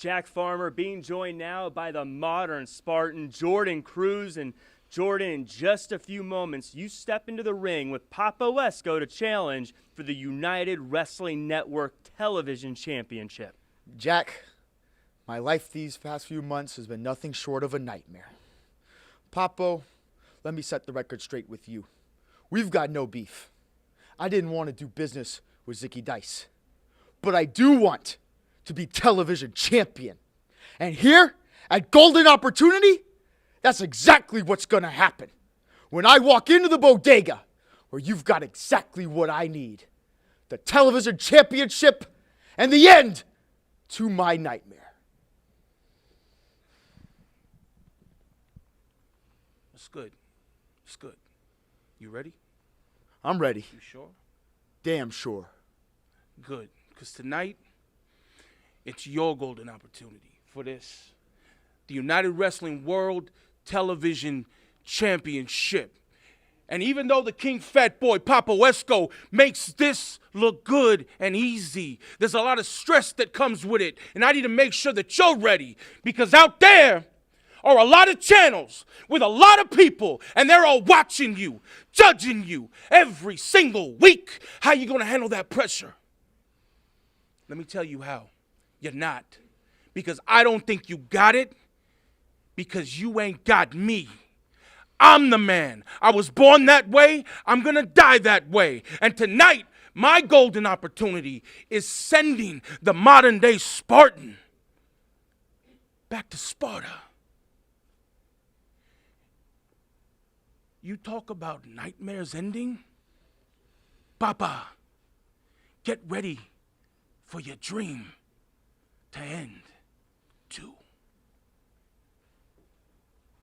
Jack Farmer, being joined now by the modern Spartan, Jordan Cruz. And Jordan, in just a few moments, you step into the ring with Papo Esco to challenge for the United Wrestling Network Television Championship. Jack, my life these past few months has been nothing short of a nightmare. Papo, let me set the record straight with you. We've got no beef. I didn't want to do business with Zicky Dice, but I do want to be television champion. And here at Golden Opportunity, that's exactly what's going to happen. When I walk into the bodega, where you've got exactly what I need, the television championship and the end to my nightmare. That's good. It's good. You ready? I'm ready. You sure? Damn sure. Good. Because tonight, it's your golden opportunity for this. The United Wrestling World Television Championship. And even though the King Fat Boy, Papo Esco, makes this look good and easy, there's a lot of stress that comes with it. And I need to make sure that you're ready. Because out there are a lot of channels with a lot of people, and they're all watching you, judging you every single week. How you going to handle that pressure? Let me tell you how. You're not. Because I don't think you got it, because you ain't got me. I'm the man. I was born that way. I'm going to die that way. And tonight, my golden opportunity is sending the modern-day Spartan back to Sparta. You talk about nightmares ending? Papa, get ready for your dream to end.